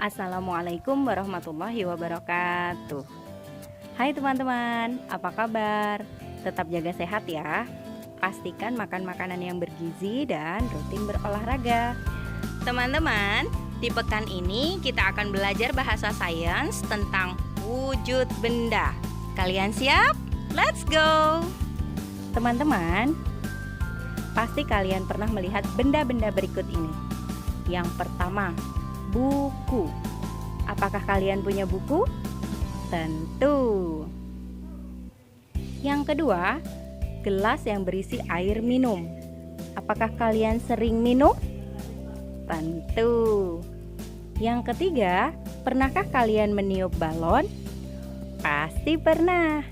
Assalamualaikum warahmatullahi wabarakatuh. Hai teman-teman, apa kabar? Tetap jaga sehat ya. Pastikan makan makanan yang bergizi dan rutin berolahraga. Teman-teman, di pekan ini kita akan belajar bahasa sains tentang wujud benda. Kalian siap? Let's go! Teman-teman, pasti kalian pernah melihat benda-benda berikut ini. Yang pertama, buku. Apakah kalian punya buku? Tentu. Yang kedua, gelas yang berisi air minum. Apakah kalian sering minum? Tentu. Yang ketiga, pernahkah kalian meniup balon? Pasti pernah.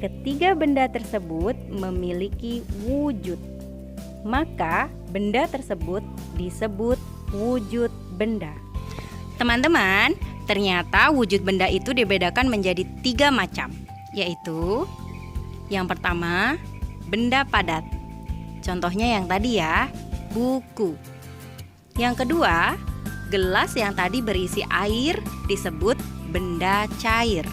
Ketiga benda tersebut memiliki wujud. Maka benda tersebut disebut wujud benda. Teman-teman, ternyata wujud benda itu dibedakan menjadi 3 macam, yaitu yang pertama, benda padat. Contohnya yang tadi ya, buku. Yang kedua, gelas yang tadi berisi air disebut benda cair.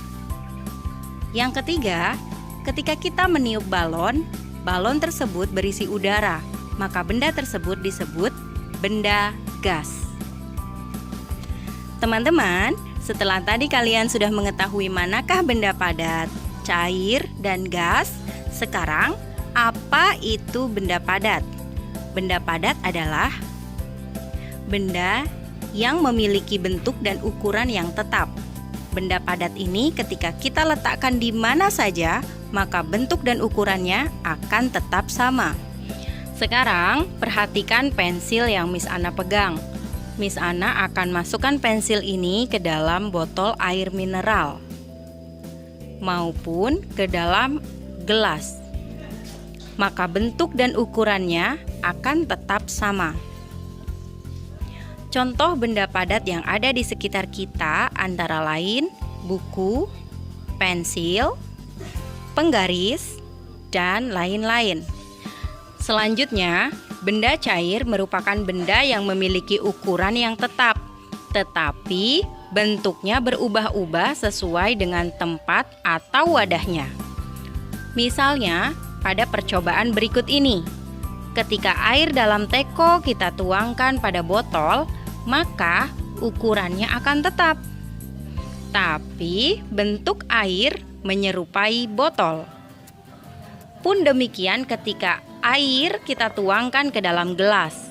Yang ketiga, ketika kita meniup balon, balon tersebut berisi udara, maka benda tersebut disebut benda gas. Teman-teman, setelah tadi kalian sudah mengetahui manakah benda padat, cair, dan gas, sekarang apa itu benda padat? Benda padat adalah benda yang memiliki bentuk dan ukuran yang tetap. Benda padat ini ketika kita letakkan di mana saja, maka bentuk dan ukurannya akan tetap sama. Sekarang perhatikan pensil yang Miss Ana pegang. Miss Ana akan masukkan pensil ini ke dalam botol air mineral maupun ke dalam gelas. Maka bentuk dan ukurannya akan tetap sama. Contoh benda padat yang ada di sekitar kita antara lain buku, pensil, penggaris, dan lain-lain. Selanjutnya, benda cair merupakan benda yang memiliki ukuran yang tetap, tetapi bentuknya berubah-ubah sesuai dengan tempat atau wadahnya. Misalnya, pada percobaan berikut ini, ketika air dalam teko kita tuangkan pada botol, maka ukurannya akan tetap. Tapi bentuk air menyerupai botol. Pun demikian ketika air kita tuangkan ke dalam gelas.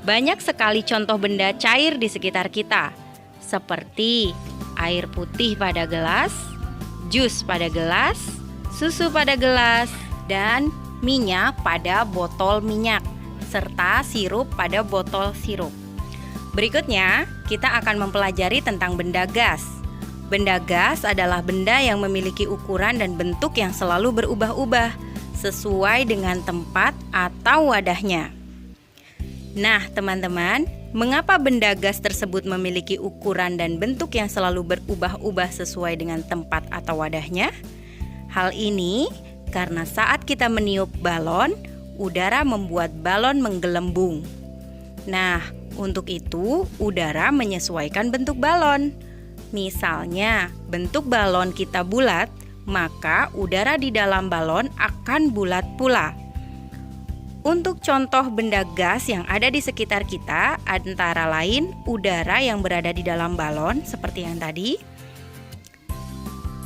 Banyak sekali contoh benda cair di sekitar kita, seperti air putih pada gelas, jus pada gelas, susu pada gelas, dan minyak pada botol minyak, serta sirup pada botol sirup. Berikutnya, kita akan mempelajari tentang benda gas. Benda gas adalah benda yang memiliki ukuran dan bentuk yang selalu berubah-ubah sesuai dengan tempat atau wadahnya. Nah, teman-teman, mengapa benda gas tersebut memiliki ukuran dan bentuk yang selalu berubah-ubah sesuai dengan tempat atau wadahnya? Hal ini karena saat kita meniup balon, udara membuat balon menggelembung. Nah, untuk itu udara menyesuaikan bentuk balon. Misalnya, bentuk balon kita bulat, maka udara di dalam balon akan bulat pula. Untuk contoh benda gas yang ada di sekitar kita, antara lain udara yang berada di dalam balon seperti yang tadi.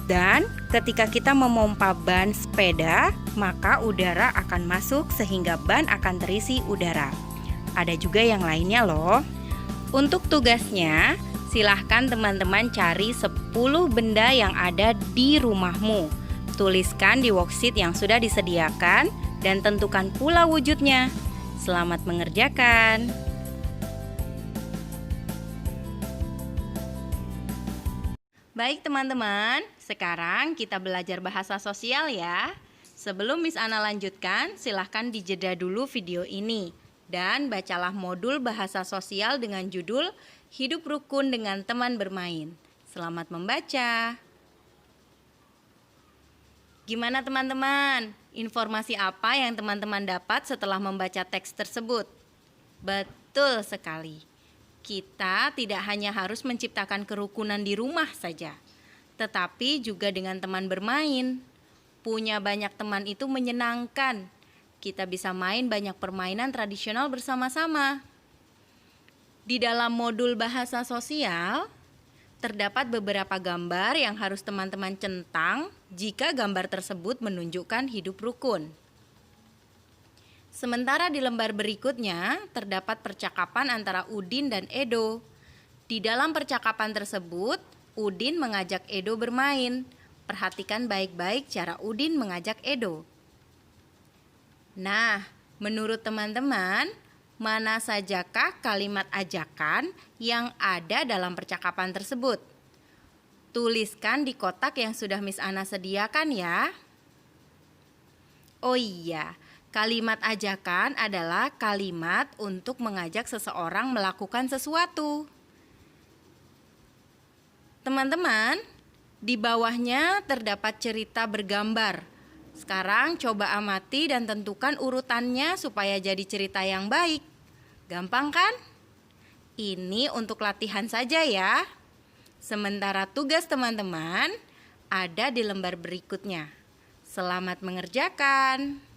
Dan ketika kita memompa ban sepeda, maka udara akan masuk sehingga ban akan terisi udara. Ada juga yang lainnya loh. Untuk tugasnya, silahkan teman-teman cari 10 benda yang ada di rumahmu. Tuliskan di worksheet yang sudah disediakan dan tentukan pula wujudnya. Selamat mengerjakan. Baik teman-teman, sekarang kita belajar bahasa sosial ya. Sebelum Miss Ana lanjutkan, silahkan dijeda dulu video ini. Dan bacalah modul bahasa sosial dengan judul Hidup Rukun dengan Teman Bermain. Selamat membaca. Gimana teman-teman? Informasi apa yang teman-teman dapat setelah membaca teks tersebut? Betul sekali. Kita tidak hanya harus menciptakan kerukunan di rumah saja, tetapi juga dengan teman bermain. Punya banyak teman itu menyenangkan. Kita bisa main banyak permainan tradisional bersama-sama. Di dalam modul bahasa sosial, terdapat beberapa gambar yang harus teman-teman centang jika gambar tersebut menunjukkan hidup rukun. Sementara di lembar berikutnya, terdapat percakapan antara Udin dan Edo. Di dalam percakapan tersebut, Udin mengajak Edo bermain. Perhatikan baik-baik cara Udin mengajak Edo. Nah, menurut teman-teman, mana sajakah kalimat ajakan yang ada dalam percakapan tersebut? Tuliskan di kotak yang sudah Miss Ana sediakan ya. Oh iya, kalimat ajakan adalah kalimat untuk mengajak seseorang melakukan sesuatu. Teman-teman, di bawahnya terdapat cerita bergambar. Sekarang coba amati dan tentukan urutannya supaya jadi cerita yang baik. Gampang kan? Ini untuk latihan saja ya. Sementara tugas teman-teman ada di lembar berikutnya. Selamat mengerjakan.